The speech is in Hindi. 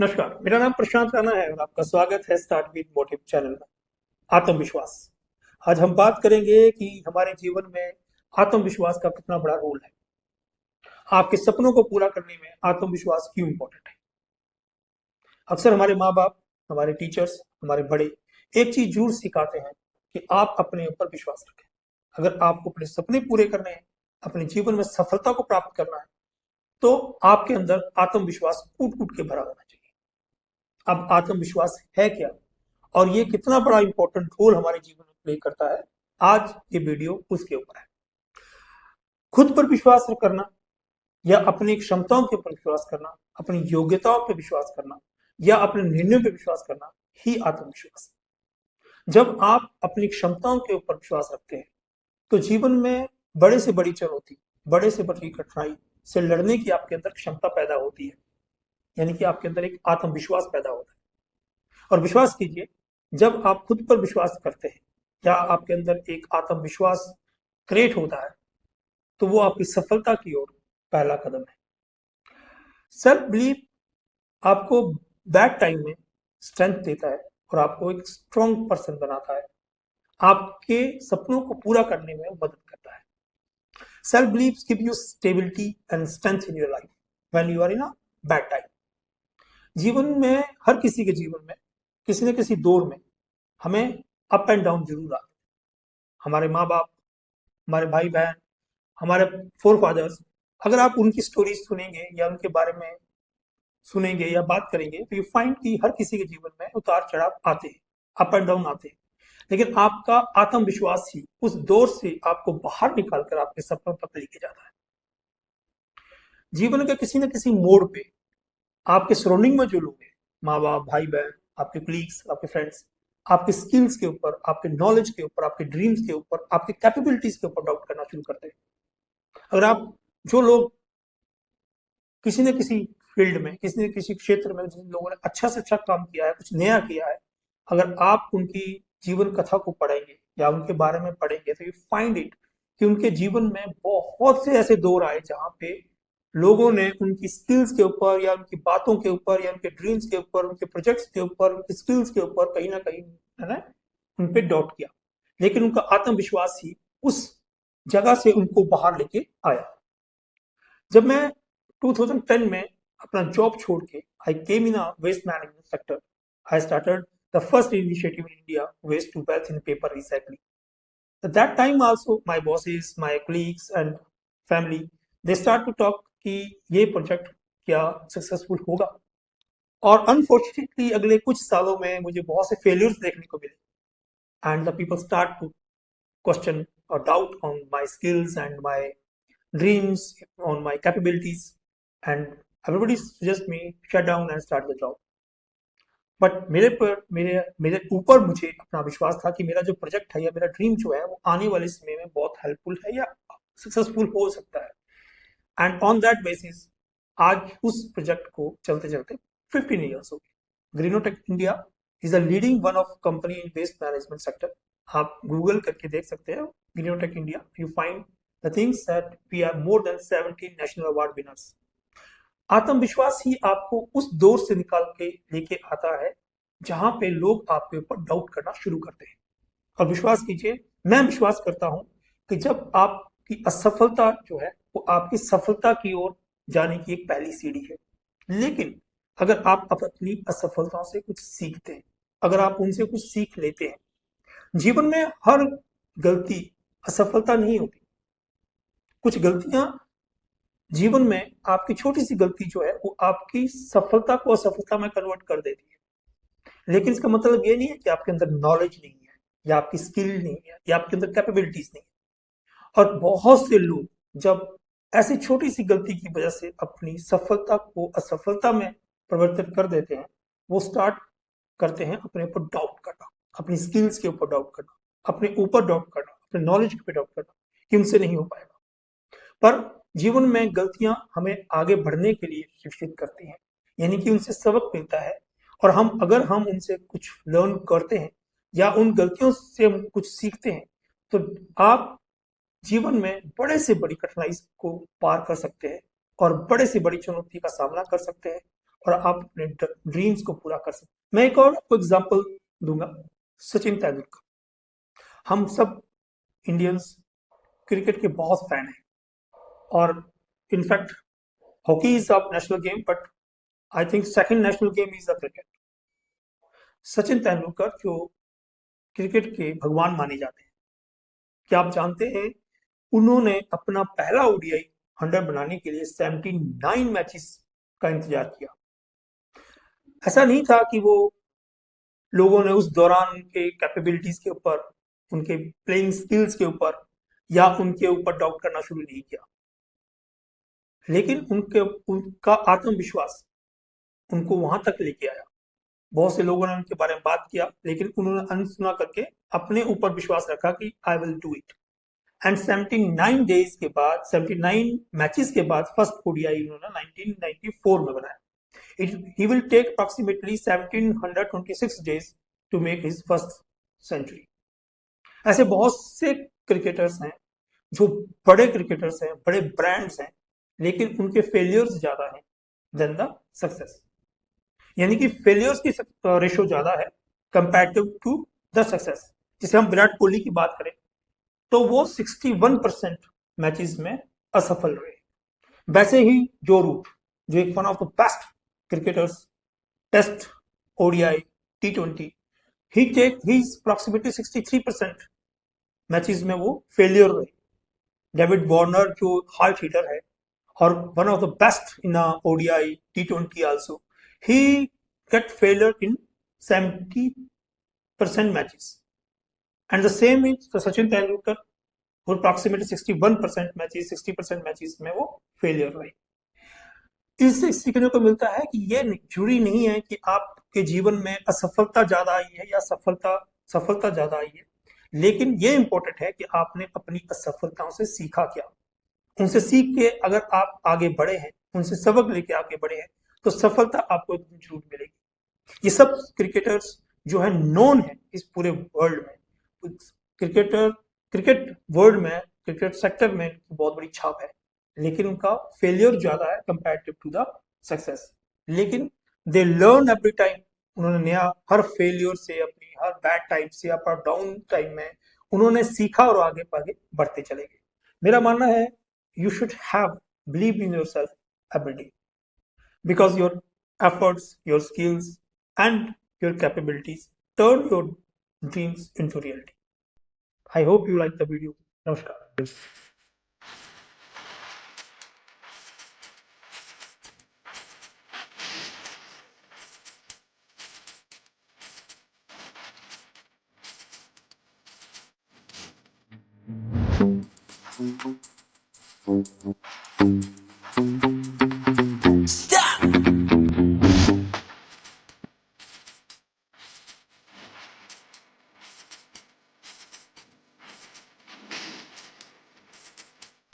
नमस्कार, मेरा नाम प्रशांत राणा है और आपका स्वागत है स्टार्ट विद मोटिव चैनल में। आत्मविश्वास। आज हम बात करेंगे कि हमारे जीवन में आत्मविश्वास का कितना बड़ा रोल है। आपके सपनों को पूरा करने में आत्मविश्वास क्यों इंपॉर्टेंट है। अक्सर हमारे माँ बाप, हमारे टीचर्स, हमारे बड़े एक चीज जरूर सिखाते हैं कि आप अपने ऊपर विश्वास रखें। अगर आपको अपने सपने पूरे करने हैं, अपने जीवन में सफलता को प्राप्त करना है, तो आपके अंदर आत्मविश्वास कूट कूट के भरा होना चाहिए। अब आत्मविश्वास है क्या और ये कितना बड़ा इंपॉर्टेंट रोल हमारे जीवन में प्ले करता है, आज ये वीडियो उसके ऊपर है। खुद पर विश्वास करना या अपनी क्षमताओं के ऊपर विश्वास करना, अपनी योग्यताओं पर विश्वास करना या अपने निर्णयों पर विश्वास करना ही आत्मविश्वास है। जब आप अपनी क्षमताओं के ऊपर विश्वास रखते हैं तो जीवन में बड़े से बड़ी चुनौती, बड़े से बड़ी कठिनाई से लड़ने की आपके अंदर क्षमता पैदा होती है। यानी कि आपके अंदर एक आत्मविश्वास पैदा होता है। और विश्वास कीजिए, जब आप खुद पर विश्वास करते हैं या आपके अंदर एक आत्मविश्वास क्रिएट होता है, तो वो आपकी सफलता की ओर पहला कदम है। सेल्फ बिलीव आपको बैड टाइम में स्ट्रेंथ देता है और आपको एक स्ट्रॉन्ग पर्सन बनाता है। आपके सपनों को पूरा करने में मदद करता है। Self believe give you stability and strength in your life when you are in a bad time. जीवन में, हर किसी के जीवन में किसी न किसी दौर में हमें अप एंड डाउन जरूर आते हैं। हमारे माँ बाप, हमारे भाई बहन, हमारे फोर फादर्स, अगर आप उनकी स्टोरीज सुनेंगे या उनके बारे में सुनेंगे या बात करेंगे तो यू फाइंड कि हर किसी के जीवन में उतार चढ़ाव आते हैं, अप एंड डाउन आते हैं। लेकिन आपका आत्मविश्वास ही उस दौर से आपको बाहर निकाल कर आपके सपनों तक लेके जाता है। जीवन के किसी न किसी मोड़ पे आपके सराउंडिंग में जो लोग हैं, माँ बाप, भाई बहन, आपके कलीग्स, आपके फ्रेंड्स, आपके स्किल्स के ऊपर, आपके नॉलेज के ऊपर, आपके ड्रीम्स के ऊपर, आपके कैपेबिलिटीज के ऊपर डाउट करना शुरू करते हैं। अगर आप, जो लोग किसी न किसी फील्ड में, किसी न किसी क्षेत्र में जिन लोगों ने अच्छा से अच्छा काम किया है, कुछ नया किया है, अगर आप उनकी जीवन कथा को पढ़ेंगे या उनके बारे में पढ़ेंगे तो यू फाइंड इट कि उनके जीवन में बहुत से ऐसे दौर आए जहां पे लोगों ने उनकी स्किल्स के ऊपर या उनकी बातों के ऊपर या उनके ड्रीम्स के ऊपर, उनके प्रोजेक्ट्स के ऊपर, उनके स्किल्स के ऊपर कहीं ना कहीं, है ना, उन पे डाउट किया। लेकिन उनका आत्मविश्वास ही उस जगह से उनको बाहर लेके आया। जब मैं 2010 में अपना जॉब छोड़ के I came in waste management sector, I started the first initiative in India, waste to wealth in paper recycling. At that time also my bosses, my colleagues and family, they start to talk कि ये प्रोजेक्ट क्या सक्सेसफुल होगा। और अनफॉर्चुनेटली अगले कुछ सालों में मुझे बहुत से फेलियर्स देखने को मिले and the people start to question और doubt on my skills and my dreams, on my capabilities, and everybody suggest me shut down and start the job. But मेरे ऊपर मुझे अपना विश्वास था कि मेरा जो प्रोजेक्ट है या मेरा ड्रीम जो है वो आने वाले समय में बहुत हेल्पफुल है या सक्सेसफुल हो सकता है। एंड ऑन दैट बेसिस आज उस प्रोजेक्ट को चलते चलते 15 ईयर्स हो गए। Greenotech India is a leading one of company in waste management sector. आप गूगल करके देख सकते हैं Greenotech India, you find the things that we are more than 17 national award winners. आत्मविश्वास ही आपको उस दौर से निकाल के लेके आता है जहां पे लोग आपके ऊपर डाउट करना शुरू करते हैं। और विश्वास कीजिए, मैं विश्वास करता हूं कि जब आपकी असफलता जो है वो आपकी सफलता की ओर जाने की एक पहली सीढ़ी है। लेकिन अगर आप अपनी असफलताओं से कुछ सीखते हैं, अगर आप उनसे कुछ सीख लेते हैं, जीवन में हर गलती असफलता नहीं होती। कुछ गलतियां जीवन में, आपकी छोटी सी गलती जो है वो आपकी सफलता को असफलता में कन्वर्ट कर देती है। लेकिन इसका मतलब ये नहीं है कि आपके अंदर नॉलेज नहीं है या आपकी स्किल नहीं है या आपके अंदर कैपेबिलिटीज नहीं है। और बहुत से लोग जब ऐसी छोटी सी गलती की वजह से अपनी सफलता को असफलता में परिवर्तित कर देते हैं, वो स्टार्ट करते हैं अपने ऊपर डाउट करना, अपनी स्किल्स के ऊपर डाउट करना, अपने ऊपर डाउट करना, अपने नॉलेज पे डाउट करना कि उनसे नहीं हो पाएगा। पर जीवन में गलतियां हमें आगे बढ़ने के लिए शिक्षित करती हैं, यानी कि उनसे सबक मिलता है। और अगर हम उनसे कुछ लर्न करते हैं या उन गलतियों से हम कुछ सीखते हैं, तो आप जीवन में बड़े से बड़ी कठिनाई को पार कर सकते हैं और बड़े से बड़ी चुनौती का सामना कर सकते हैं और आप अपने ड्रीम्स को पूरा कर सकते। मैं एक और आपको एग्जांपल दूंगा, सचिन तेंदुलकर। हम सब इंडियंस क्रिकेट के बहुत फैन हैं, और in fact hockey is a national game, but I think second national game is the cricket. Sachin Tendulkar जो क्रिकेट के भगवान माने जाते हैं, क्या आप जानते हैं उन्होंने अपना पहला ओडीआई 100 बनाने के लिए 79 मैचेस का इंतजार किया। ऐसा नहीं था कि वो लोगों ने उस दौरान उनके कैपेबिलिटीज के ऊपर, उनके प्लेइंग स्किल्स के ऊपर या उनके ऊपर डाउट करना शुरू नहीं किया, लेकिन उनका आत्मविश्वास उनको वहां तक लेके आया। बहुत से लोगों ने उनके बारे में बात किया, लेकिन उन्होंने अनसुना करके अपने ऊपर विश्वास रखा कि I will do it. And 79 days के बाद, 79 मैचेस के बाद फर्स्ट ओडीआई उन्होंने 1994 में बनाया। He will take approximately 1726 days to make his first century. ऐसे बहुत से क्रिकेटर्स हैं जो बड़े क्रिकेटर्स हैं, बड़े ब्रांड्स हैं, लेकिन उनके फेलियर्स ज्यादा हैं देन द सक्सेस। यानी कि फेलियर्स की रेशो ज्यादा है कंपैरेटिव टू द सक्सेस। जैसे हम विराट कोहली की बात करें तो वो 61% मैचेस में असफल रहे। वैसे ही जो रूट, जो एक one of the best cricketers, test, ODI, T20, he approximately 63% matches में वो फेलियर रहे। डेविड वार्नर जो हार्ट हिटर है और one of the best in ODI, T20 also, he get failure in 70% matches. And the same is Sachin Tendulkar, वो अप्रोक्सीमेटली 61% मैचेस, 60% मैचेस में वो फेलियर रहे। इससे सीखने को मिलता है कि ये जरूरी नहीं है कि आपके जीवन में असफलता ज्यादा आई है या सफलता ज्यादा आई है, लेकिन ये इंपॉर्टेंट है कि आपने अपनी असफलताओं से सीखा क्या। उनसे सीख के अगर आप आगे बढ़े हैं, उनसे सबक लेके आगे बढ़े हैं, तो सफलता आपको जरूर मिलेगी। ये सब क्रिकेटर्स जो है नोन है इस पूरे वर्ल्ड में। क्रिकेटर क्रिकेट वर्ल्ड में, क्रिकेट सेक्टर में बहुत बड़ी छाप है, लेकिन उनका फेलियर ज्यादा है कंपैरेटिव टू द सक्सेस। लेकिन दे लर्न एवरी टाइम। उन्होंने नया हर फेलियर से, अपनी हर बैड टाइम से, अपना डाउन टाइम में उन्होंने सीखा और आगे आगे बढ़ते चले गए। मेरा मानना है you should have believed in yourself every day, because your efforts, your skills, and your capabilities turn your dreams into reality. I hope you like the video. Namaskar.